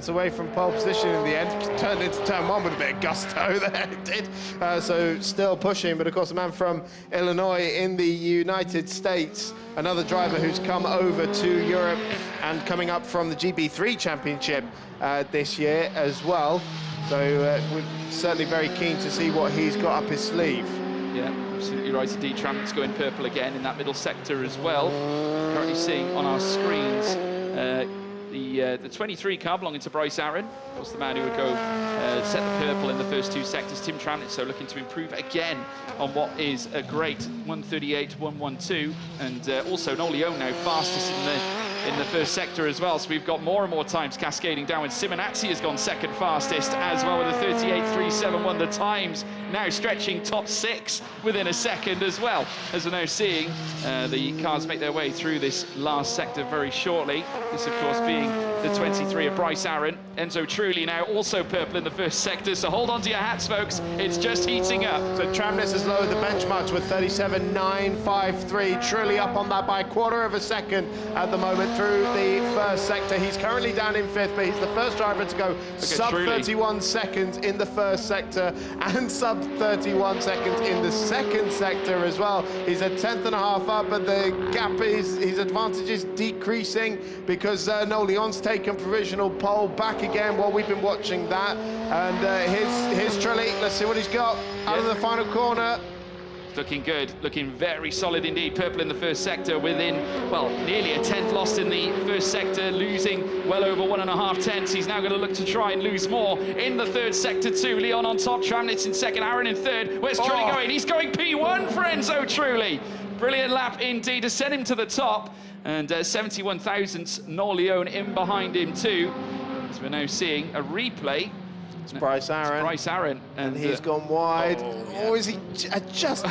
away from pole position in the end, turned into turn one with a bit of gusto there, it did. So still pushing, but of course the man from Illinois in the United States, another driver who's come over to Europe and coming up from the GB3 Championship this year as well. So we're certainly very keen to see what he's got up his sleeve. Yeah, absolutely right indeed. Tramnitz going purple again in that middle sector as well. Currently seeing on our screens the 23 car belonging to Bryce Aaron was the man who would go set the purple in the first two sectors. Tim Tramnitz, so looking to improve again on what is a great 1:38.112, and also Noel Leone now fastest in the first sector as well. So we've got more and more times cascading downwards. Simonazzi has gone second fastest as well with a 38.371. The times now stretching top six within a second as well, as we're now seeing the cars make their way through this last sector very shortly. This, of course, being the 23 of Bryce Aaron. Enzo Trulli now also purple in the first sector, so hold on to your hats, folks. It's just heating up. So Tramnitz has lowered the benchmark to a 37.953. Trulli up on that by a quarter of a second at the moment through the first sector. He's currently down in fifth, but he's the first driver to go sub 31 seconds in the first sector and sub 31 seconds in the second sector as well. He's a tenth and a half up, but the gap is, his advantage is decreasing because Noel Leone's taken provisional pole back again while we've been watching that. And here's Trulli. Let's see what he's got out of the final corner. Looking good, looking very solid indeed. Purple in the first sector within, well, nearly a tenth lost in the first sector, losing well over 1.5 tenths. He's now going to look to try and lose more in the third sector too. Leon on top, Tramnitz in second, Aaron in third. Where's Trulli going? He's going P1 for Enzo Trulli. Brilliant lap indeed to send him to the top. And 71 thousandths Noel Leone in behind him too. As we're now seeing a replay. It's Bryce Aaron. Bryce Aaron. And he's gone wide. Oh, is he just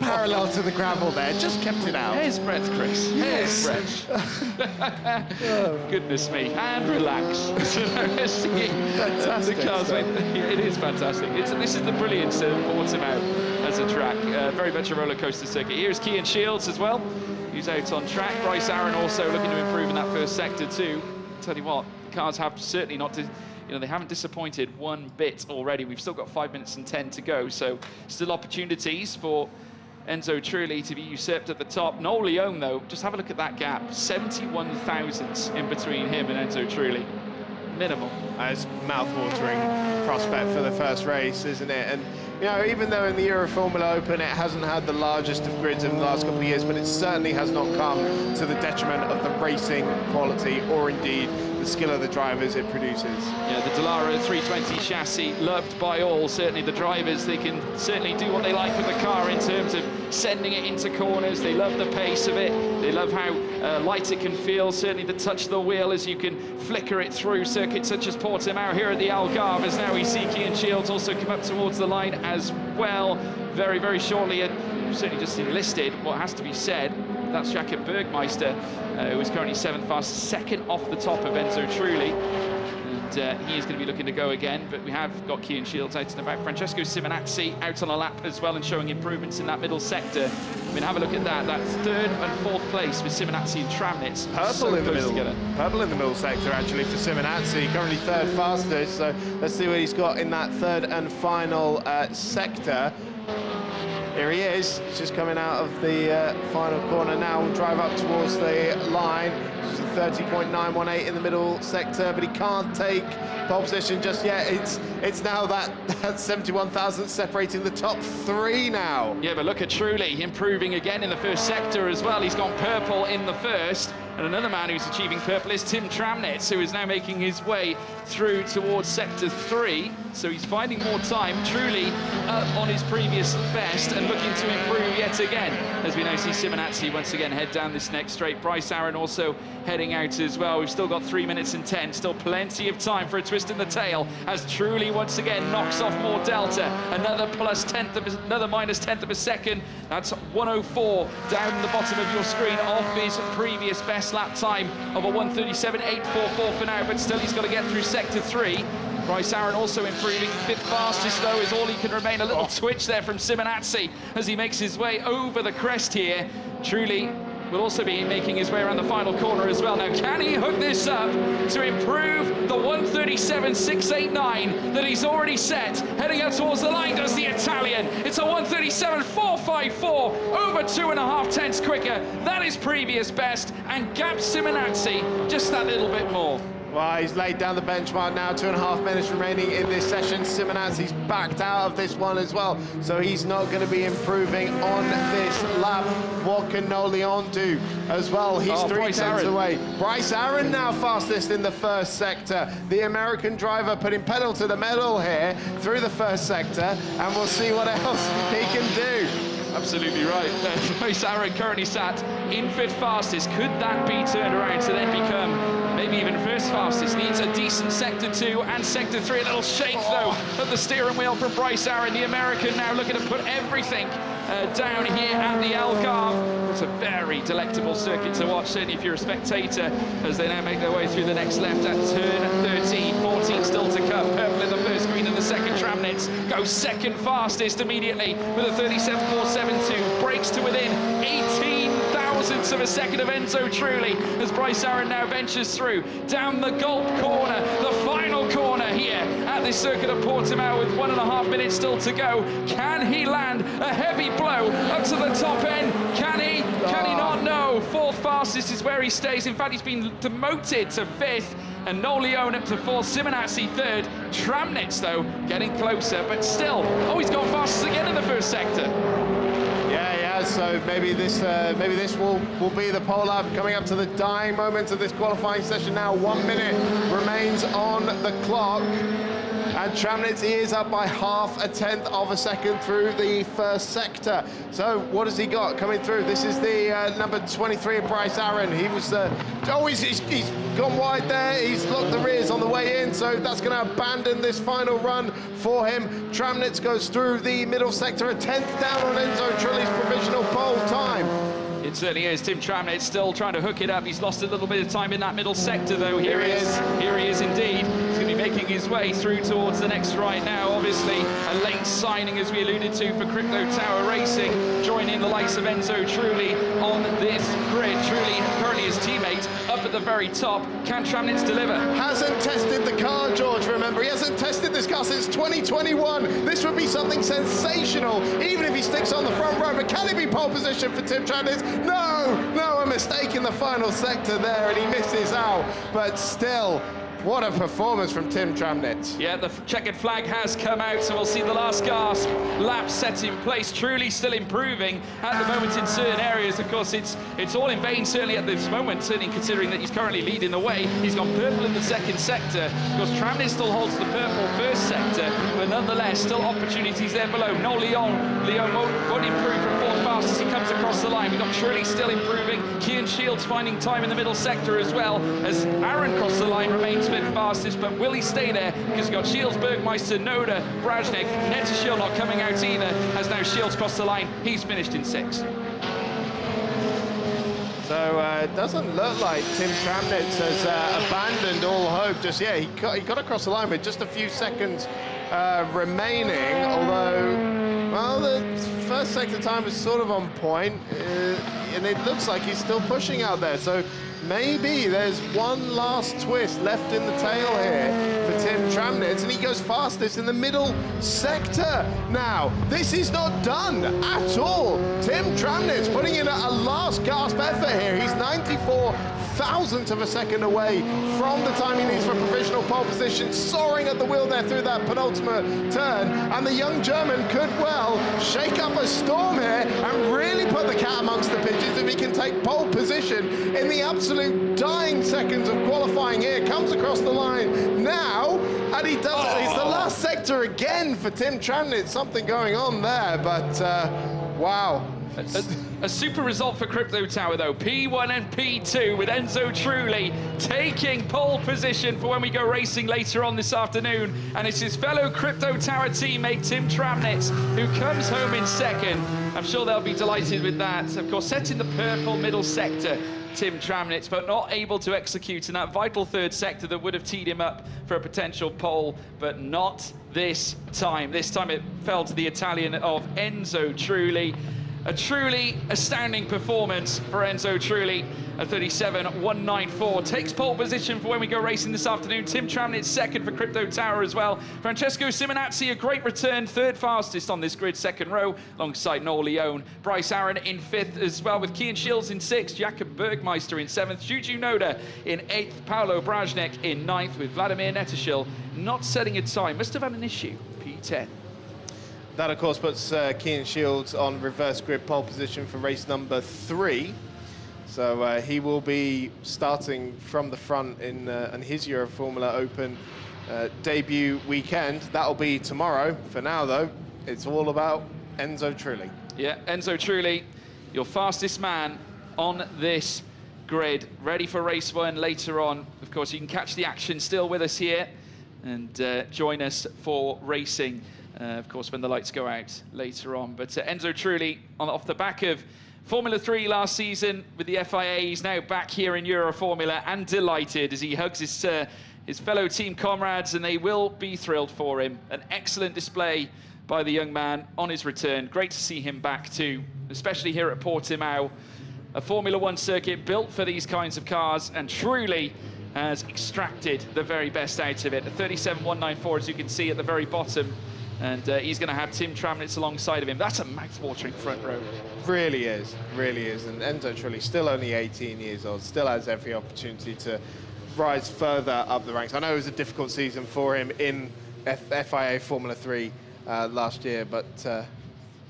parallel to the gravel there? Just kept it out. Here's breath, Chris. Yes. Here's breath. Goodness me. And relax. Fantastic. It is fantastic. This is the brilliance of Portimao as a track. Very much a roller coaster circuit. Here's Kean Shields as well, who's out on track. Bryce Aaron also looking to improve in that first sector too. Tell you what, cars have certainly not to. They haven't disappointed one bit already. We've still got 5 minutes and 10 to go, so still opportunities for Enzo Trulli to be usurped at the top. Noel Leone, though, just have a look at that gap. 71 thousandths in between him and Enzo Trulli. Minimal. It's mouth-watering prospect for the first race, isn't it? And even though in the Euroformula Open it hasn't had the largest of grids in the last couple of years, but it certainly has not come to the detriment of the racing quality or indeed the skill of the drivers it produces. Yeah, the Dallara 320 chassis, loved by all. Certainly the drivers, they can certainly do what they like with the car in terms of sending it into corners. They love the pace of it. They love how light it can feel. Certainly the touch of the wheel as you can flicker it through circuits such as Portimao here at the Algarve. As now we see Kean Shields also come up towards the line as well. Very, very shortly, certainly just enlisted, what has to be said. That's Jakob Bergmeister, who is currently seventh fastest, second off the top of Enzo Trulli. And he is going to be looking to go again, but we have got Kean Shields out and about. Francesco Simonazzi out on a lap as well and showing improvements in that middle sector. I mean, have a look at that. That's third and fourth place with Simonazzi and Tramnitz. Purple in the middle. Purple in the middle sector, actually, for Simonazzi. Currently third fastest, so let's see what he's got in that third and final sector. Here he is, he's just coming out of the final corner now. We'll drive up towards the line. 30.918 in the middle sector, but he can't take pole position just yet. It's now that 71 thousandths separating the top three now. Yeah, but look at Trulli improving again in the first sector as well. He's gone purple in the first. And another man who's achieving purple is Tim Tramnitz, who is now making his way through towards sector 3. So he's finding more time. Trulli up on his previous best and looking to improve yet again. As we now see Simonazzi once again head down this next straight. Bryce Aaron also heading out as well. We've still got 3 minutes and 10. Still plenty of time for a twist in the tail as Trulli once again knocks off more delta. Another minus tenth of a second. That's 104 down the bottom of your screen off his previous best lap time of a 1:37.844 for now, but still he's got to get through sector 3. Bryce Aaron also improving. Fifth fastest, though, is all he can remain. A little twitch there from Simonazzi as he makes his way over the crest here. Trulli will also be making his way around the final corner as well. Now, can he hook this up to improve the 1:37.689 that he's already set? Heading out towards the line does the Italian. It's a 1:37.454, over 2.5 tenths quicker. That is previous best, and gaps Simonazzi just that little bit more. Well, he's laid down the benchmark now, 2.5 minutes remaining in this session. Simonazzi's backed out of this one as well, so he's not going to be improving on this lap. What can Noleon do as well? He's 3 tenths away. Bryce Aaron now fastest in the first sector. The American driver putting pedal to the metal here through the first sector, and we'll see what else he can do. Absolutely right. Bryce Aaron currently sat in 5th fastest. Could that be turned around to then become maybe even 1st fastest? Needs a decent sector 2 and sector 3. A little shake though at the steering wheel from Bryce Aaron. The American now looking to put everything down here at the Algarve. It's a very delectable circuit to watch, certainly if you're a spectator, as they now make their way through the next left at turn 13. 14 still to come. Purple in the first, green in the second. Tramnitz goes 2nd fastest immediately with a 37.472. Breaks to within 18 thousandths of a second of Enzo Trulli as Bryce Aaron now ventures through down the Gulp corner, the final corner here at this circuit of Portimao with 1.5 minutes still to go. Can he land a heavy blow up to the top end? Can he? Can he not? No. 4th fastest is where he stays. In fact, he's been demoted to 5th. And Noleon up to 4th, Simonazzi 3rd. Tramnitz, though, getting closer, but still, oh, he's gone fastest again in the first sector. Yeah, so maybe this will be the pole lap coming up to the dying moments of this qualifying session now. 1 minute remains on the clock. And Tramnitz, he is up by 0.5 tenth of a second through the first sector. So what has he got coming through? This is the number 23 of Bryce Aaron. He was, he's gone wide there. He's locked the rears on the way in, so that's going to abandon this final run for him. Tramnitz goes through the middle sector, a 10th down on Enzo Trulli's provisional pole time. It certainly is. Tim Tramnitz still trying to hook it up. He's lost a little bit of time in that middle sector, though. Here he is. Here he is indeed. He's going to be making his way through towards the next right now. Obviously, a late signing, as we alluded to, for Crypto Tower Racing, joining the likes of Enzo Trulli on this grid. Trulli, currently his teammate, up at the very top. Can Tramnitz deliver? Hasn't tested the car, George, remember. He hasn't tested this car since 2021. This would be something sensational, even if he sticks on the front row. But can it be pole position for Tim Tramnitz? No, a mistake in the final sector there, and he misses out. But still, what a performance from Tim Tramnitz. Yeah, the checkered flag has come out, so we'll see the last gasp lap set in place. Truly still improving at the moment in certain areas. Of course, it's all in vain, certainly at this moment, certainly considering that he's currently leading the way. He's gone purple in the second sector. Of course, Tramnitz still holds the purple first sector, but nonetheless, still opportunities there below. Leon won't improve from 4th fast as he comes across the line. We've got Truly still improving. Kian Shields finding time in the middle sector as well, as Aaron crossed the line, remains 5th fastest, but will he stay there? Because you've got Shields, Bergmeister, Noda, Brajnik, Neta Shield not coming out either, as now Shields crossed the line. He's finished in 6th. So it doesn't look like Tim Tramnitz has abandoned all hope just yet. He got across the line with just a few seconds remaining, although, well, the first sector time was sort of on point, and it looks like he's still pushing out there. So maybe there's one last twist left in the tail here for Tim Tramnitz, and he goes fastest in the middle sector. Now, this is not done at all. Tim Tramnitz putting in a last gasp effort here. He's 94 thousandth of a second away from the time he needs for provisional pole position, soaring at the wheel there through that penultimate turn, and the young German could well shake up a storm here and really put the cat amongst the pigeons if he can take pole position in the absolute dying seconds of qualifying here. Comes across the line now, and he does it. It's the last sector again for Tim Tramnitz. Something going on there, but wow. A super result for Crypto Tower, though. P1 and P2 with Enzo Trulli taking pole position for when we go racing later on this afternoon. And it's his fellow Crypto Tower teammate, Tim Tramnitz, who comes home in 2nd. I'm sure they'll be delighted with that. Of course, set in the purple middle sector, Tim Tramnitz, but not able to execute in that vital 3rd sector that would have teed him up for a potential pole, but not this time. This time it fell to the Italian of Enzo Trulli. A truly astounding performance for Enzo Trulli at 37.194. Takes pole position for when we go racing this afternoon. Tim Tramnitz second for Crypto Tower as well. Francesco Simonazzi, a great return, third fastest on this grid, second row, alongside Noel Leone. Bryce Aaron in fifth as well, with Kian Shields in sixth, Jakob Bergmeister in seventh, Juju Noda in eighth, Paolo Brajnek in ninth, with Vladimir Netashil not setting a time. Must have had an issue, P10. That, of course, puts Kian Shields on reverse grid pole position for race number 3. So he will be starting from the front in his Euroformula Open debut weekend. That'll be tomorrow. For now, though, it's all about Enzo Trulli. Yeah, Enzo Trulli, your fastest man on this grid, ready for race 1 later on. Of course, you can catch the action still with us here and join us for racing. Of course, when the lights go out later on. But Enzo Trulli, off the back of Formula 3 last season with the FIA, he's now back here in Euroformula and delighted as he hugs his fellow team comrades, and they will be thrilled for him. An excellent display by the young man on his return. Great to see him back too, especially here at Portimao. A Formula 1 circuit built for these kinds of cars, and truly has extracted the very best out of it. A 37.194, as you can see at the very bottom. And he's going to have Tim Tramnitz alongside of him. That's a mouth-watering front row. Really is, really is. And Enzo Trulli, still only 18 years old, still has every opportunity to rise further up the ranks. I know it was a difficult season for him in FIA Formula 3 last year, but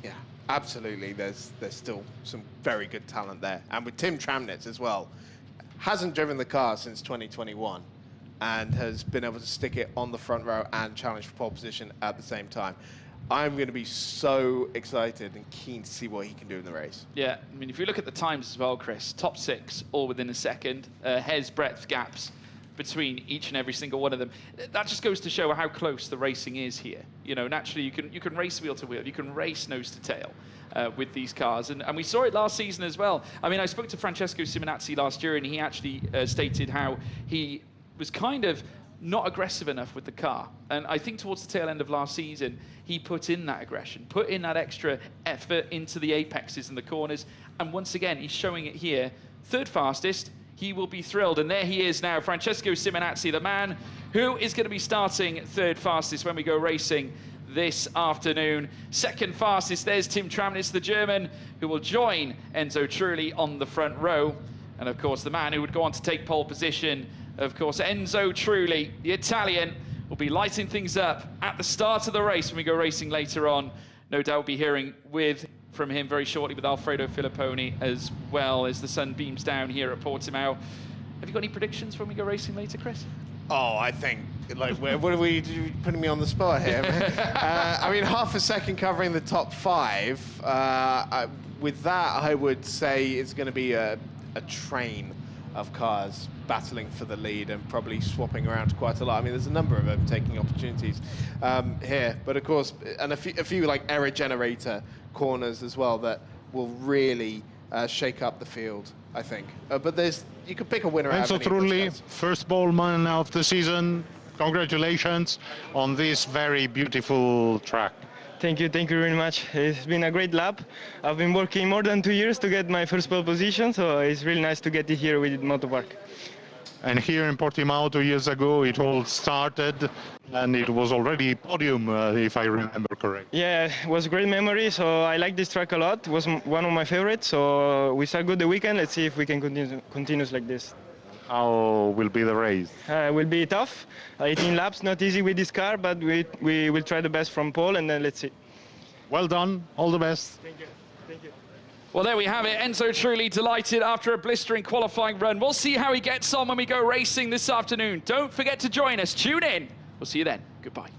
yeah, absolutely, there's still some very good talent there. And with Tim Tramnitz as well, hasn't driven the car since 2021. And has been able to stick it on the front row and challenge for pole position at the same time. I'm going to be so excited and keen to see what he can do in the race. Yeah, I mean, if you look at the times as well, Chris, top 6, all within a second, hair's breadth gaps between each and every single one of them. That just goes to show how close the racing is here. You know, naturally, you can race wheel to wheel, you can race nose to tail with these cars, and we saw it last season as well. I mean, I spoke to Francesco Simonazzi last year, and he actually stated how he was kind of not aggressive enough with the car. And I think towards the tail end of last season, he put in that aggression, put in that extra effort into the apexes and the corners. And once again, he's showing it here. Third fastest, he will be thrilled. And there he is now, Francesco Simonazzi, the man who is going to be starting third fastest when we go racing this afternoon. Second fastest, there's Tim Tramnitz, the German, who will join Enzo Trulli on the front row. And of course, the man who would go on to take pole position, of course, Enzo Trulli, the Italian, will be lighting things up at the start of the race when we go racing later on. No doubt we'll be hearing from him very shortly with Alfredo Filipponi as well as the sun beams down here at Portimao. Have you got any predictions when we go racing later, Chris? Oh, I think, like, what are we putting me on the spot here, man? I mean, half a second covering the top 5. With that, I would say it's going to be a train of cars battling for the lead and probably swapping around quite a lot. I mean, there's a number of overtaking opportunities here, but of course, and a few like error generator corners as well that will really shake up the field, I think. But you could pick a winner out of Enzo Trulli, first pole man of the season. Congratulations on this very beautiful track. Thank you very much. It's been a great lap. I've been working more than 2 years to get my first pole position, so it's really nice to get it here with Motopark. And here in Portimao 2 years ago, it all started, and it was already podium, if I remember correctly. Yeah, it was a great memory, so I like this track a lot. It was one of my favorites, so we start good the weekend. Let's see if we can continue like this. How will be the race? It will be tough. 18 laps, not easy with this car, but we will try the best from pole, and then let's see. Well done. All the best. Thank you. Thank you. Well, there we have it. Enzo Trulli delighted after a blistering qualifying run. We'll see how he gets on when we go racing this afternoon. Don't forget to join us. Tune in. We'll see you then. Goodbye.